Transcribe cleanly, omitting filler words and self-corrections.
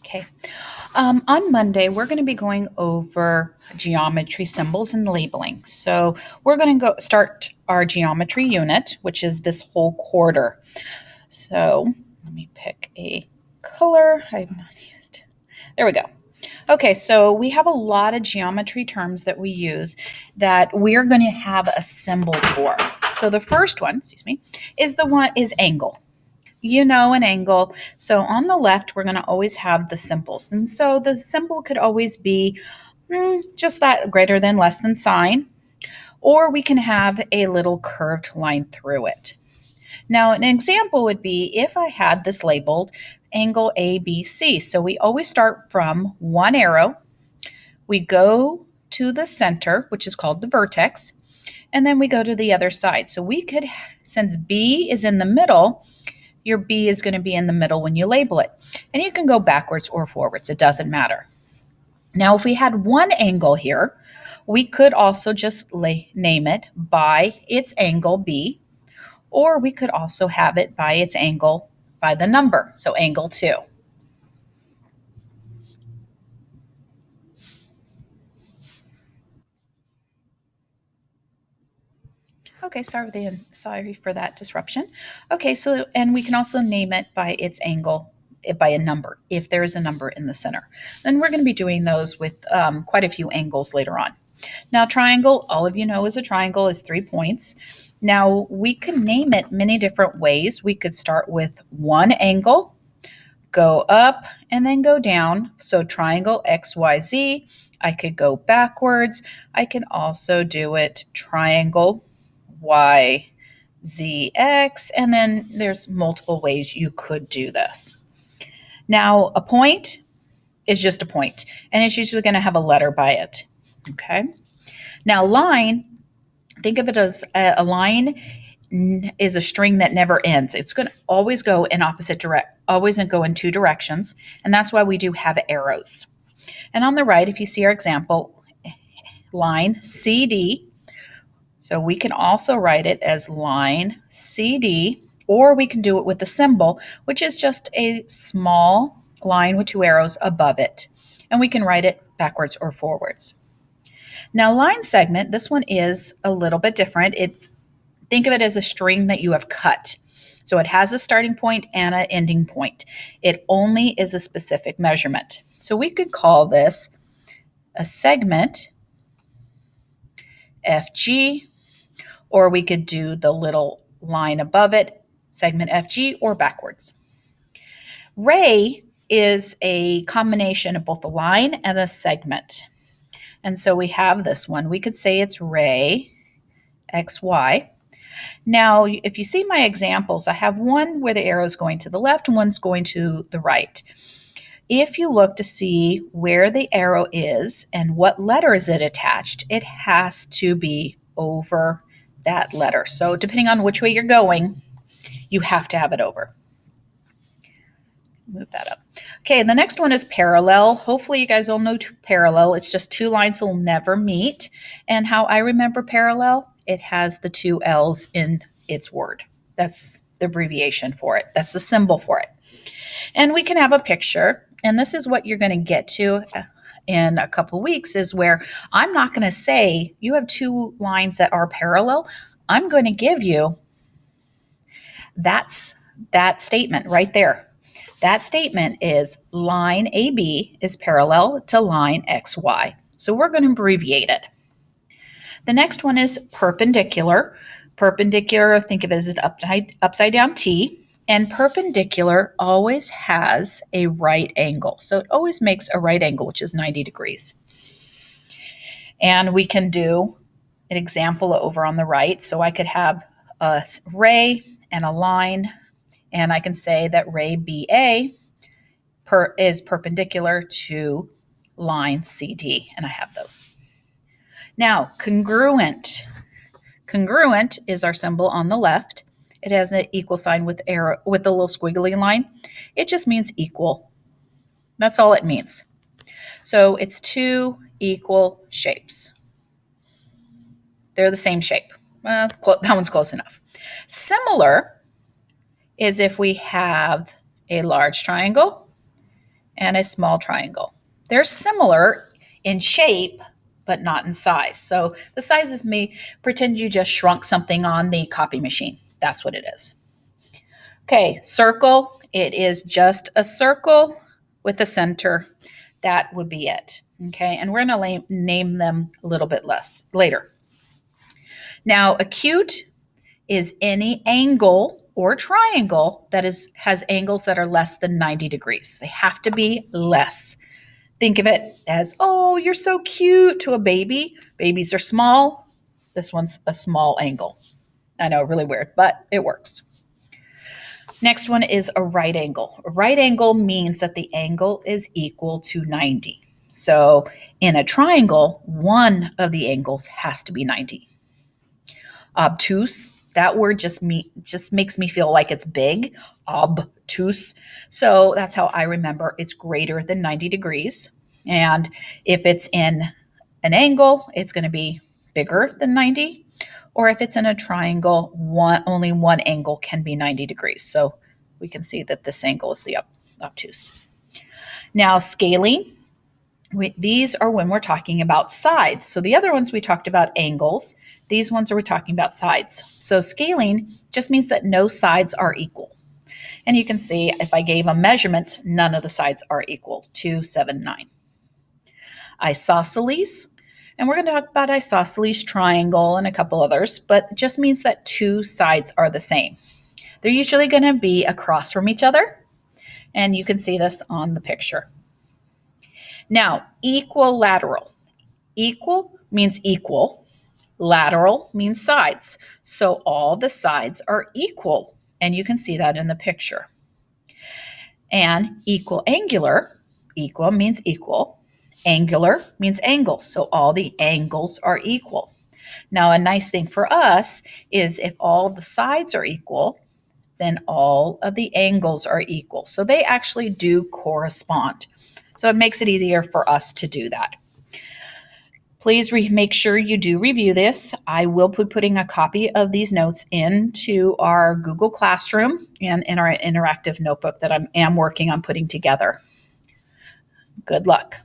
Okay. On Monday, we're going to be going over geometry symbols and labeling. So we're going to go start our geometry unit, which is this whole quarter. So let me pick a color I've not used. There we go. Okay, so we have a lot of geometry terms that we use that we're going to have a symbol for. So the first one, is angle. You know, an angle. So on the left, we're going to always have the symbols. And so the symbol could always be just that greater than, less than sign, or we can have a little curved line through it. Now, an example would be if I had this labeled angle ABC. So we always start from one arrow. We go to the center, which is called the vertex, and then we go to the other side. So we could, since B is in the middle, your B is going to be in the middle when you label it. And you can go backwards or forwards. It doesn't matter. Now, if we had one angle here, we could also just name it by its angle B, or we could also have it by its angle by the number, so angle 2. Okay, sorry for that disruption. Okay, so and we can also name it by its angle by a number if there is a number in the center. And we're going to be doing those with quite a few angles later on. Now, triangle, all of you know is a triangle is 3 points. Now, we could name it many different ways. We could start with one angle, go up, and then go down. So triangle XYZ. I could go backwards. I can also do it triangle Y, Z, X, and then there's multiple ways you could do this. Now, a point is just a point, and it's usually going to have a letter by it, okay? Now, line, think of it as a line is a string that never ends. It's going to always go in always go in two directions, and that's why we do have arrows. And on the right, if you see our example, line CD, so we can also write it as line CD, or we can do it with the symbol, which is just a small line with two arrows above it. And we can write it backwards or forwards. Now, line segment, this one is a little bit different. Think of it as a string that you have cut. So it has a starting point and an ending point. It only is a specific measurement. So we could call this a segment FG, or we could do the little line above it, segment FG, or backwards. Ray is a combination of both a line and a segment. And so we have this one. We could say it's ray XY. Now, if you see my examples, I have one where the arrow is going to the left and one's going to the right. If you look to see where the arrow is and what letter is it attached, it has to be over that letter. So depending on which way you're going, you have to have it over. Move that up. Okay, the next one is parallel. Hopefully you guys all know parallel. It's just two lines that will never meet. And how I remember parallel, it has the two L's in its word. That's the abbreviation for it. That's the symbol for it. And we can have a picture. And this is what you're going to get to in a couple weeks, is where I'm not going to say you have two lines that are parallel. I'm going to give you that statement right there. That statement is line AB is parallel to line XY. So we're going to abbreviate it. The next one is perpendicular. Perpendicular, think of it as an upside down T. And perpendicular always has a right angle. So it always makes a right angle, which is 90 degrees. And we can do an example over on the right. So I could have a ray and a line, and I can say that ray BA is perpendicular to line CD, and I have those. Now, congruent. Congruent is our symbol on the left. It has an equal sign with arrow with a little squiggly line. It just means equal. That's all it means. So it's two equal shapes. They're the same shape. Well, that one's close enough. Similar is if we have a large triangle and a small triangle. They're similar in shape, but not in size. So the sizes may pretend you just shrunk something on the copy machine. That's what it is. Okay, circle. It is just a circle with a center. That would be it. Okay, and we're going to name them a little bit less later. Now, acute is any angle or triangle that has angles that are less than 90 degrees. They have to be less. Think of it as, oh, you're so cute to a baby. Babies are small. This one's a small angle. I know, really weird, but it works. Next one is a right angle. A right angle means that the angle is equal to 90. So in a triangle, one of the angles has to be 90. Obtuse, that word just makes me feel like it's big. Obtuse. So that's how I remember it's greater than 90 degrees. And if it's in an angle, it's going to be bigger than 90. Or if it's in a triangle, only one angle can be 90 degrees. So we can see that this angle is the obtuse. Now, scaling. These are when we're talking about sides. So the other ones we talked about angles. These ones are we're talking about sides. So scaling just means that no sides are equal. And you can see if I gave them measurements, none of the sides are equal. 2, 7, 9. Isosceles. And we're going to talk about isosceles triangle and a couple others, but it just means that two sides are the same. They're usually going to be across from each other. And you can see this on the picture. Now, equilateral. Equal means equal. Lateral means sides. So all the sides are equal. And you can see that in the picture. And equiangular, equal means equal. Angular means angle. So all the angles are equal. Now, a nice thing for us is if all the sides are equal, then all of the angles are equal. So they actually do correspond. So it makes it easier for us to do that. Please make sure you do review this. I will be putting a copy of these notes into our Google Classroom and in our interactive notebook that I am working on putting together. Good luck.